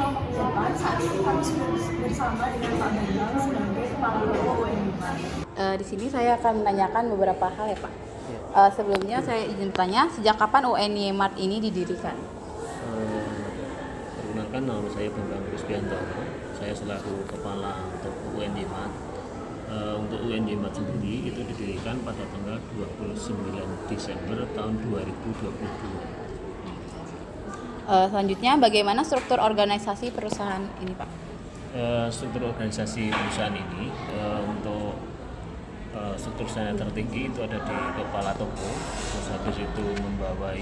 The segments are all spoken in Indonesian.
kelompok 8 saat ini kami sudah bersama dengan Pak Bambang sebagai Kepala Toko UNY Mart. Di sini saya akan menanyakan beberapa hal ya Pak. Ya. Sebelumnya saya izin bertanya, sejak kapan UNY Mart ini didirikan? Perkenalkan, nama saya Bambang Krispianto. Saya selaku Kepala Toko UNY Mart. Untuk UNY Mart sendiri itu didirikan pada tanggal 29 Desember tahun 2022. Selanjutnya, bagaimana struktur organisasi perusahaan ini Pak? Struktur organisasi perusahaan ini untuk struktur saya tertinggi itu ada di kepala toko, terus habis itu membawai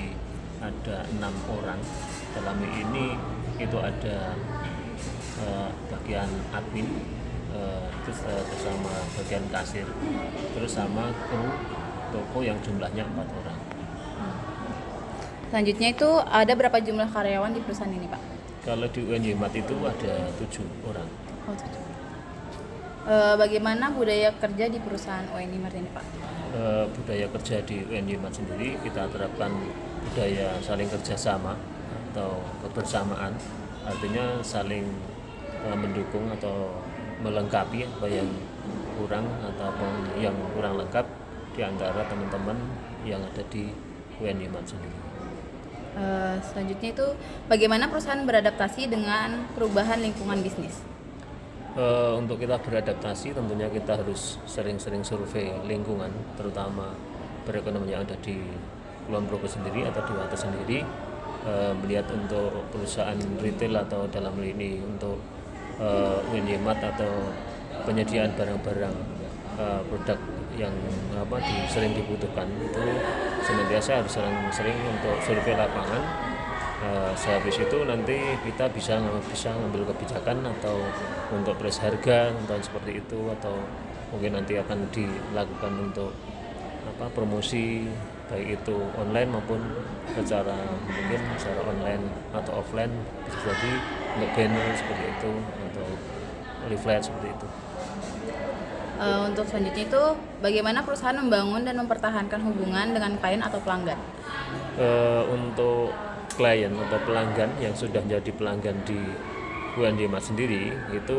ada 6 orang. Dalam ini itu ada bagian admin, terus bersama bagian kasir, terus sama kru toko yang jumlahnya 4 orang. Selanjutnya itu ada berapa jumlah karyawan di perusahaan ini Pak? Kalau di UNY Mart itu ada 7 orang. Bagaimana budaya kerja di perusahaan UNY Mart ini Pak? Budaya kerja di UNY Mart sendiri kita terapkan budaya saling kerjasama atau kebersamaan, artinya saling mendukung atau melengkapi apa yang kurang ataupun yang kurang lengkap di antara teman-teman yang ada di UNY Mart sendiri. Selanjutnya itu bagaimana perusahaan beradaptasi dengan perubahan lingkungan bisnis? Untuk kita beradaptasi tentunya kita harus sering-sering survei lingkungan, terutama perekonomian yang ada di Kulon Progo sendiri atau di Wates sendiri, melihat untuk perusahaan retail atau dalam hal ini untuk UNY Mart atau penyediaan barang-barang produk yang sering dibutuhkan itu senantiasa harus sering untuk survei lapangan. Sehabis itu nanti kita bisa ngambil kebijakan atau untuk press harga atau seperti itu, atau mungkin nanti akan dilakukan untuk promosi baik itu online maupun secara online atau offline, bisa jadi untuk banner seperti itu atau leaflet seperti itu. Untuk selanjutnya itu bagaimana perusahaan membangun dan mempertahankan hubungan dengan klien atau pelanggan? Untuk klien atau pelanggan yang sudah menjadi pelanggan di UNY Mart sendiri, itu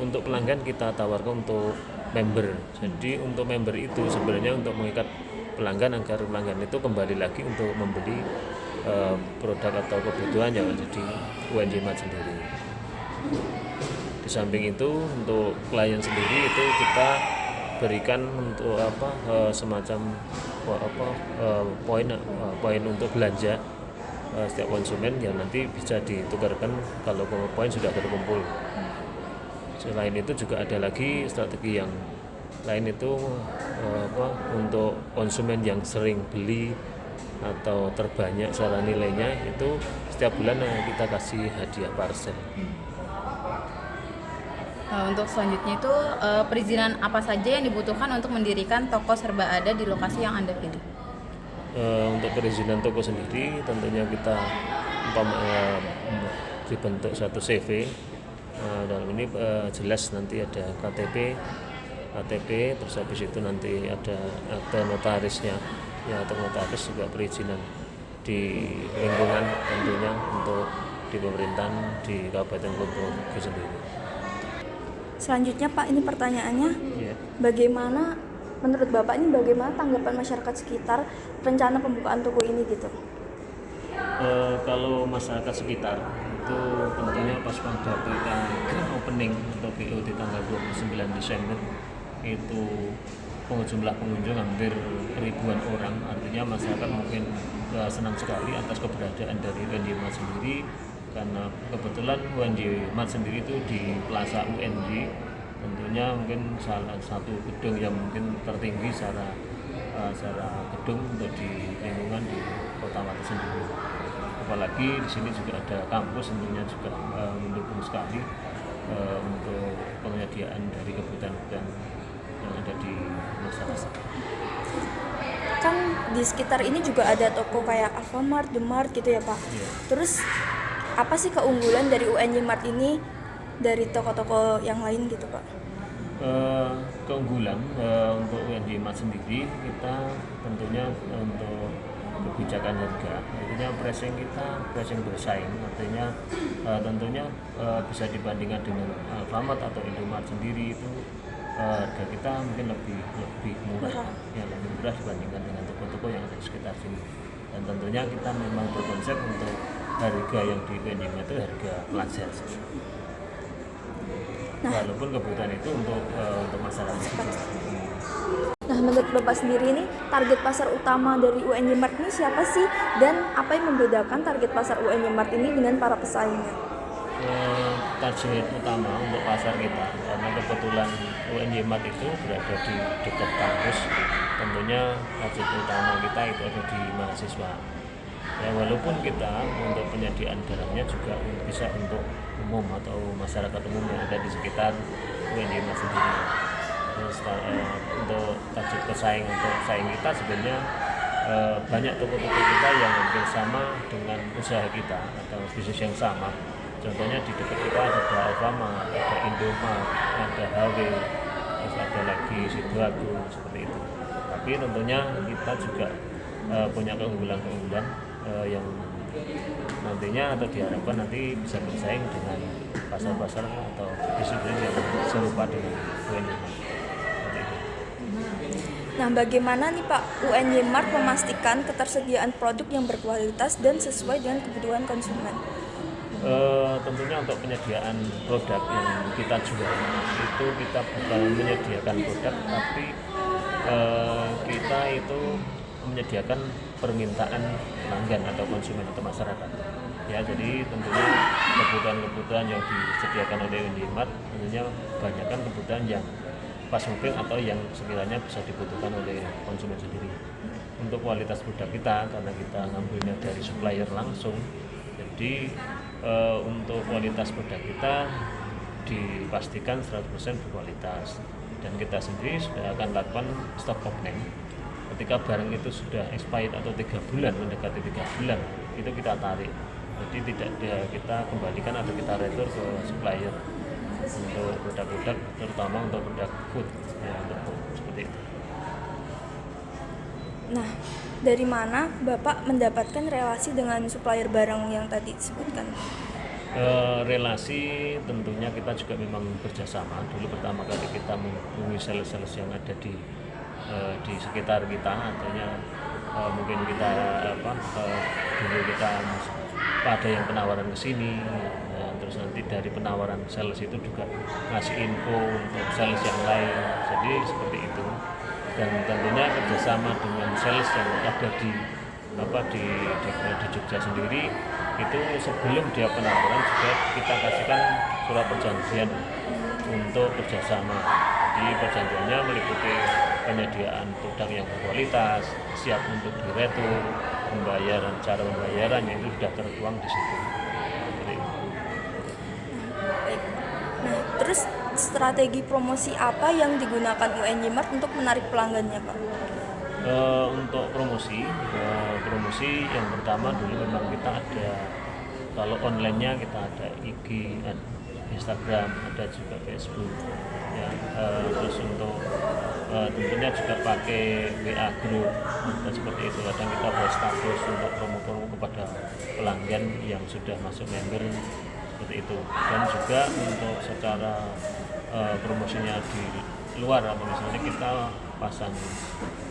untuk pelanggan kita tawarkan untuk member. Jadi untuk member itu sebenarnya untuk mengikat pelanggan agar pelanggan itu kembali lagi untuk membeli produk atau kebutuhan yang ada di UNY Mart sendiri. Di samping itu untuk klien sendiri itu kita berikan untuk semacam poin untuk belanja setiap konsumen yang nanti bisa ditukarkan kalau poin sudah terkumpul. Selain itu juga ada lagi strategi yang lain itu untuk konsumen yang sering beli atau terbanyak secara nilainya, itu setiap bulan kita kasih hadiah parcel. Untuk selanjutnya itu perizinan apa saja yang dibutuhkan untuk mendirikan toko serba ada di lokasi yang Anda pilih? Untuk perizinan toko sendiri tentunya kita dibentuk satu CV. Dalam ini jelas nanti ada KTP, terus habis itu nanti ada akte notarisnya, ya atau notaris juga perizinan di lingkungan tentunya untuk di pemerintahan di Kabupaten Kulon Progo sendiri. Selanjutnya Pak, ini pertanyaannya, bagaimana menurut Bapak ini bagaimana tanggapan masyarakat sekitar rencana pembukaan toko ini gitu? Kalau masyarakat sekitar itu tentunya pas pada kita opening atau PO di tanggal 29 Desember itu jumlah pengunjung hampir ribuan orang, artinya masyarakat mungkin senang sekali atas keberadaan dari UNY Mart sendiri, karena kebetulan UNY Mart sendiri itu di Plaza UNY, tentunya mungkin salah satu gedung yang mungkin tertinggi secara gedung untuk di lingkungan di Kota Wates sendiri. Apalagi di sini juga ada kampus, tentunya juga mendukung sekali untuk penyediaan dari kebutuhan yang ada di masyarakat. Kan di sekitar ini juga ada toko kayak Alfamart, The Mart gitu ya Pak. Yeah. Terus apa sih keunggulan dari UNY Mart ini dari toko-toko yang lain gitu Pak? Keunggulan untuk UNY Mart sendiri, kita tentunya untuk kebijakan harga, artinya pricing bersaing, artinya tentunya bisa dibandingkan dengan Alfamart atau Indomaret sendiri itu harga kita mungkin lebih murah, ya lebih murah dibandingkan dengan toko-toko yang ada di sekitar sini. Dan tentunya kita memang berkonsep untuk harga yang di UNY itu harga pelajar. Walaupun kebutuhan itu untuk masyarakat juga. Nah, menurut Bapak sendiri ini target pasar utama dari UNY Mart ini siapa sih? Dan apa yang membedakan target pasar UNY Mart ini dengan para pesaingnya? Target utama untuk pasar kita, karena kebetulan UNY Mart itu berada di dekat kampus, tentunya target utama kita itu ada di mahasiswa. Ya, walaupun kita untuk penyediaan barangnya juga bisa untuk umum atau masyarakat umum yang ada di sekitar UNY Mart sendiri. Terus untuk target pesaing kita sebenarnya banyak toko-toko kita yang hampir sama dengan usaha kita atau bisnis yang sama. Contohnya di dekat kita ada Alfamart, ada Indomaret, ada HW, terus ada lagi Sidoarjo seperti itu. Tapi tentunya kita juga punya keunggulan-keunggulan yang nantinya atau diharapkan nanti bisa bersaing dengan pasar-pasar atau bisnis yang serupa dengan UNY Mart. Nah, bagaimana nih Pak UNY Mart memastikan ketersediaan produk yang berkualitas dan sesuai dengan kebutuhan konsumen? Tentunya untuk penyediaan produk yang kita jual itu kita bukan menyediakan produk, tapi kita itu menyediakan permintaan pelanggan atau konsumen atau masyarakat. Ya, jadi tentunya kebutuhan-kebutuhan yang disediakan oleh UNY Mart tentunya banyakkan kebutuhan yang pas mungkin atau yang sekiranya bisa dibutuhkan oleh konsumen sendiri. Untuk kualitas produk kita, karena kita ngambilnya dari supplier langsung, jadi untuk kualitas produk kita dipastikan 100% berkualitas, dan kita sendiri sudah akan lakukan stock opening. Ketika barang itu sudah expired atau 3 bulan, mendekati 3 bulan, itu kita tarik. Jadi tidak kita kembalikan atau kita retur ke supplier untuk produk-produk, terutama untuk produk food, ya, untuk food, seperti itu. Nah, dari mana Bapak mendapatkan relasi dengan supplier barang yang tadi disebutkan? Relasi tentunya kita juga memang kerjasama. Dulu pertama kali kita menghubungi sales-sales yang ada di sekitar kita, artinya mungkin kita dulu kita ada yang penawaran ke sini, terus nanti dari penawaran sales itu juga ngasih info untuk sales yang lain, jadi seperti itu. Dan tentunya kerjasama dengan sales yang ada di Jogja sendiri, itu sebelum dia penawaran juga kita kasihkan surat perjanjian untuk kerjasama. Jadi perjanjiannya meliputi penyediaan produk yang berkualitas, siap untuk diretur, pembayaran, cara pembayarannya itu sudah tertuang di situ. Nah, terus strategi promosi apa yang digunakan UNY Mart untuk menarik pelanggannya, Pak? Untuk promosi yang pertama dulu memang kita ada, kalau online-nya kita ada IG, ada Instagram, ada juga Facebook, ya. Terus untuk tentunya juga pakai WA group, dan seperti itu. Kadang kita buat status untuk promo-promo kepada pelanggan yang sudah masuk member, seperti itu. Dan juga untuk secara promosinya di luar, atau misalnya kita pasang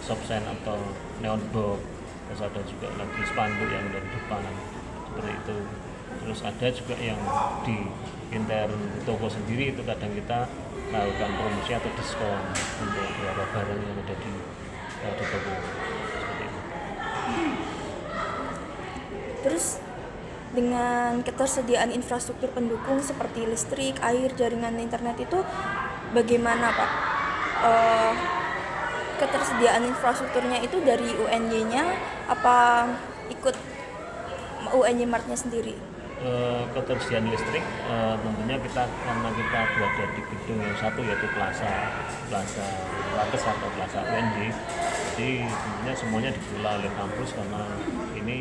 shop sign atau neon box, terus ada juga lagi spanduk yang dari depan, seperti itu. Terus ada juga yang di intern toko sendiri, itu kadang kita lakukan promosi atau diskon untuk beberapa barang yang ada di toko, seperti itu. Terus dengan ketersediaan infrastruktur pendukung seperti listrik, air, jaringan internet itu bagaimana, Pak? Ketersediaan infrastrukturnya itu dari UNY-nya apa ikut UNY Mart-nya sendiri? Ketersediaan listrik tentunya karena kita berada di gedung yang satu, yaitu Plaza Wates atau Plaza UNY, jadi tentunya semuanya dikelola oleh kampus, karena ini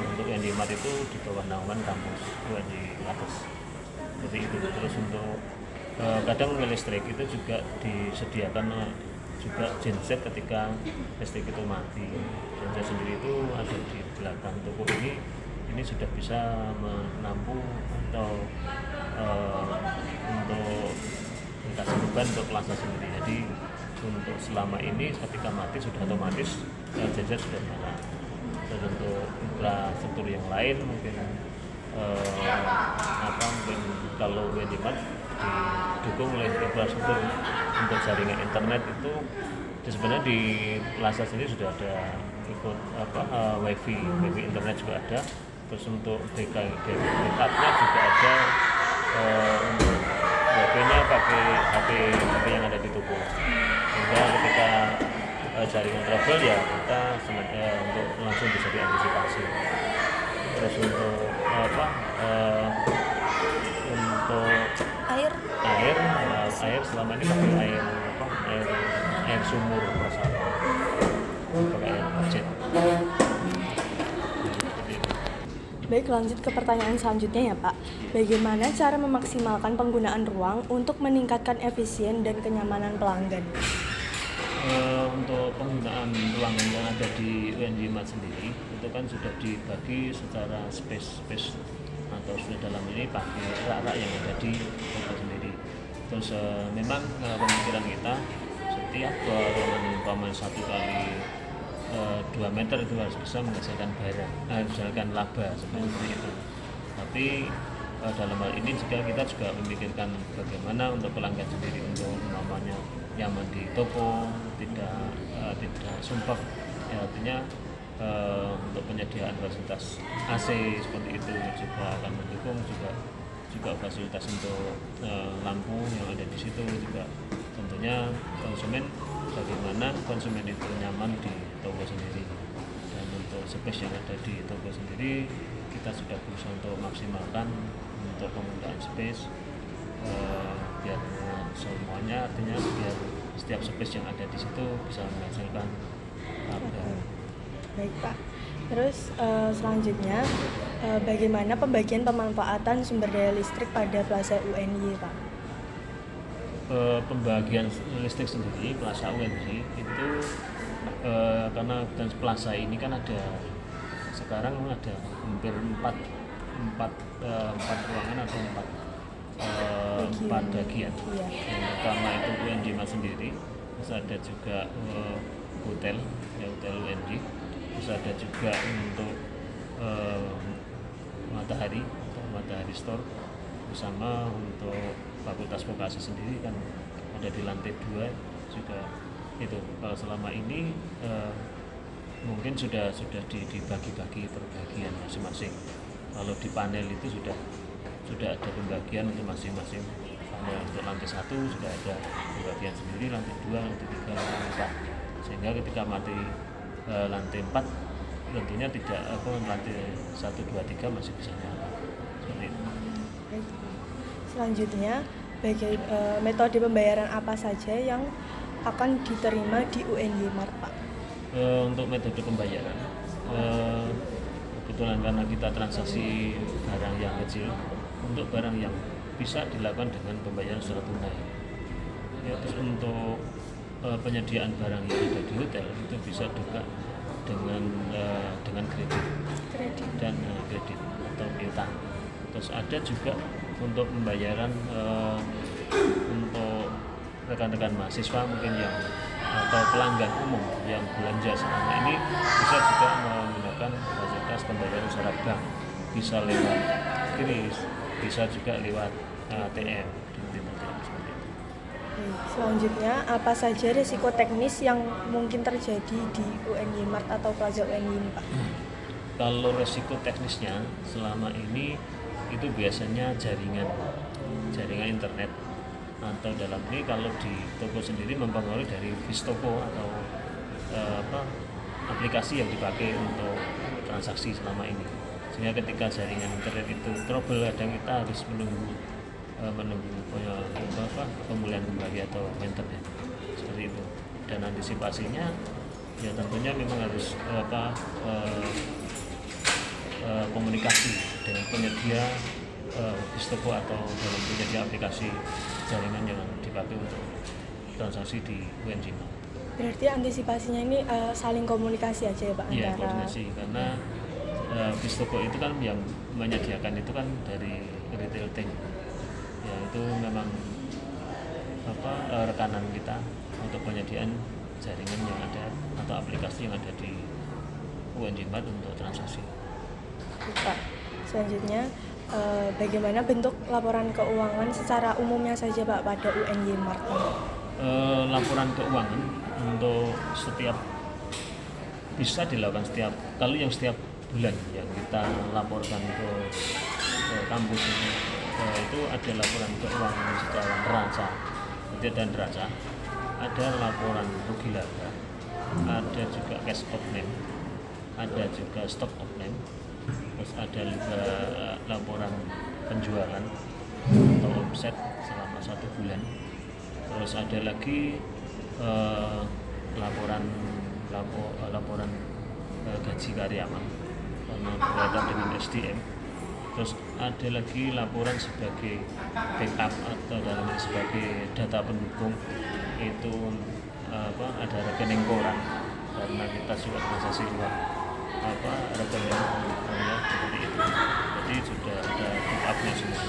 untuk UNY Mart itu di bawah naungan kampus UNY Wates, seperti itu. Terus untuk kadang listrik itu juga disediakan juga genset ketika listrik itu mati. Genset sendiri itu ada di belakang toko ini sudah bisa menampung atau untuk kasih beban untuk plaza sendiri. Jadi untuk selama ini ketika mati sudah otomatis genset sudah nyala. Dan untuk infrastruktur yang lain mungkin mungkin kalau Wendimat didukung oleh infrastruktur untuk jaringan internet itu sebenarnya di plaza sini sudah ada ikut wifi internet juga ada. Terus untuk backupnya juga ada, untuk wifi-nya pakai HP yang ada di toko. Sehingga ketika jaringan trouble ya kita untuk langsung bisa diantisipasi. Terus untuk untuk air selama ini pakai air sumur resapan, pakai air budget. Baik, lanjut ke pertanyaan selanjutnya ya Pak. Bagaimana cara memaksimalkan penggunaan ruang untuk meningkatkan efisien dan kenyamanan pelanggan? Untuk penggunaan ruangan yang ada di UNY sendiri itu kan sudah dibagi secara space atau sudah dalam ini pakai rak-rak yang ada di toko sendiri. Terus memang pemikiran kita setiap ruangan 1 kali 2 meter itu harus bisa menghasilkan menghasilkan laba seperti itu. Tapi dalam hal ini juga kita juga memikirkan bagaimana untuk pelanggan sendiri untuk namanya nyaman di toko, tidak sumpah. Ya, artinya untuk penyediaan fasilitas AC seperti itu juga akan mendukung, juga fasilitas untuk lampu yang ada di situ juga tentunya bagaimana konsumen itu nyaman di toko sendiri. Dan untuk space yang ada di toko sendiri kita sudah berusaha untuk maksimalkan untuk penggunaan space biar semuanya, artinya biar setiap space yang ada di situ bisa menghasilkan laba. Baik Pak. Terus selanjutnya bagaimana pembagian pemanfaatan sumber daya listrik pada Plaza UNY Pak? Pembagian listrik sendiri Plaza UNY itu karena dan plaza ini kan ada sekarang ada hampir 4 ruangan atau 4 bagian. Iya. Yang pertama itu UNY sendiri, terus ada juga hotel UNY, terus ada juga untuk matahari store, bersama untuk Fakultas Vokasi sendiri kan ada di lantai 2 juga. Itu kalau selama ini mungkin sudah dibagi-bagi per bagian masing-masing. Kalau di panel itu sudah ada pembagian untuk masing-masing panel. Untuk lantai 1 sudah ada pembagian sendiri, lantai 2, lantai 3, lantai 4. Sehingga ketika mati lantai 4 tentunya tidak lantai 1, 2, 3 masih bisa nyala. Seperti itu. Selanjutnya, metode pembayaran apa saja yang akan diterima di UNY Mart Pak? Untuk metode pembayaran, kebetulan karena kita transaksi barang yang kecil, untuk barang yang bisa dilakukan dengan pembayaran secara tunai. Ya, terus untuk penyediaan barang yang ada di hotel itu bisa juga dengan kredit dan kredit atau piutang. Terus ada juga untuk pembayaran untuk rekan-rekan mahasiswa mungkin yang atau pelanggan umum yang belanja selama ini bisa juga menggunakan fasilitas pembayaran secara bank, bisa lewat kris, bisa juga lewat ATM seperti itu. Selanjutnya, apa saja risiko teknis yang mungkin terjadi di UNY Mart atau Plaza UNY ini Pak? Kalau risiko teknisnya selama ini itu biasanya jaringan internet, atau dalam ini kalau di toko sendiri mempengaruhi dari Vistoko atau aplikasi yang dipakai untuk transaksi selama ini. Sehingga ketika jaringan internet itu trouble, kadang kita harus menunggu pemulihan kembali atau maintenance seperti itu. Dan antisipasinya ya tentunya memang harus komunikasi dengan penyedia Vistoko atau dalam penyedia aplikasi jaringan yang dipakai untuk transaksi di UNY. Berarti antisipasinya ini saling komunikasi aja ya Pak Iya, antara. koordinasi karena bis toko itu kan yang menyediakan itu kan dari retail tank. Ya itu memang rekanan kita untuk penyediaan jaringan yang ada atau aplikasi yang ada di UNJ Mart untuk transaksi. Pak, selanjutnya bagaimana bentuk laporan keuangan secara umumnya saja Pak pada UNY Mart? Laporan keuangan untuk setiap bisa dilakukan kalau yang setiap bulan yang kita laporkan ke kampus ini, itu ada laporan keuangan secara neraca, dan neraca, ada laporan rugi laba, ada juga cash out name, ada juga stock out name, terus ada juga laporan penjualan atau omset selama 1 bulan, terus ada lagi laporan gaji karyawan karena berkaitan dengan SDM. Terus ada lagi laporan sebagai backup atau dalamnya sebagai data pendukung, itu ada rekening koran karena kita juga transaksi uang rekening seperti itu. Jadi sudah ada backupnya semua.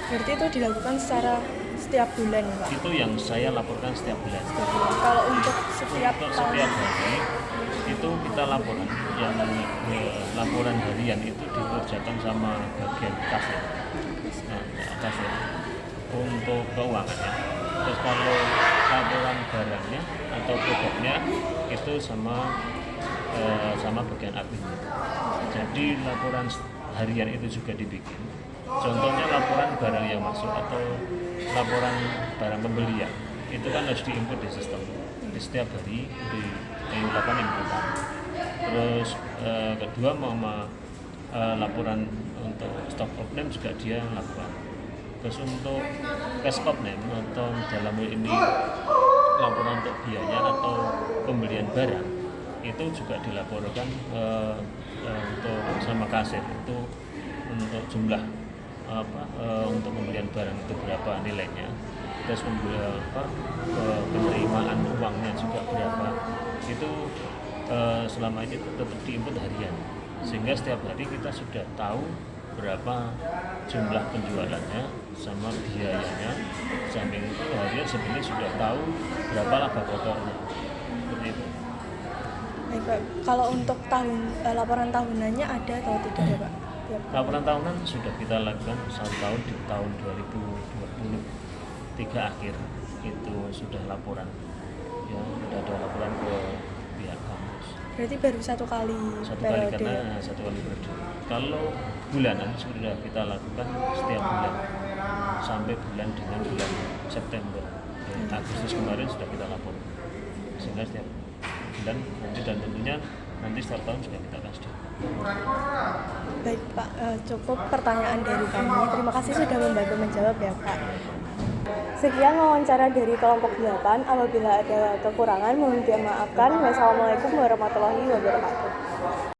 Berarti itu dilakukan secara setiap bulan ya Pak? Itu yang saya laporkan setiap bulan. Kalau untuk setiap setiap hari itu kita laporan, yang laporan harian itu dikerjakan sama bagian kasir. Nah, kasir untuk keuangannya. Terus kalau laporan barangnya atau produknya itu sama bagian admin. Jadi laporan harian itu juga dibikin. Contohnya laporan barang yang masuk atau laporan barang pembelian itu kan harus diinput di sistem. Di setiap hari dilakukan inputan. Terus kedua laporan untuk stock out name juga dia lakukan. Terus untuk cash out name atau dalam hal ini laporan untuk biaya atau pembelian barang itu juga dilaporkan untuk sama kasir, itu untuk jumlah untuk pembelian barang itu berapa nilainya, terus penerimaan uangnya juga berapa, itu selama ini tetap diinput harian, sehingga setiap hari kita sudah tahu berapa jumlah penjualannya sama biayanya. Samping itu harian sebenarnya sudah tahu berapa laba kotornya, seperti itu. Baik Pak, kalau untuk laporan tahunannya ada atau tidak ya Pak? Laporan tahunan sudah kita lakukan 1 tahun di tahun 2023 akhir, itu sudah laporan, ya sudah ada laporan ke pihak kampus. Berarti baru satu kali periode. Karena 1 kali periode. Kalau bulanan sudah kita lakukan setiap bulan sampai bulan dengan bulan September. Agustus kemarin sudah kita lapor, sehingga setiap bulan nanti, dan tentunya nanti setiap tahun juga kita kasih. Baik Pak, cukup pertanyaan dari kami. Terima kasih sudah membantu menjawab ya Pak. Sekian wawancara dari kelompok 8. Apabila ada kekurangan mohon dimaafkan. Wassalamualaikum warahmatullahi wabarakatuh.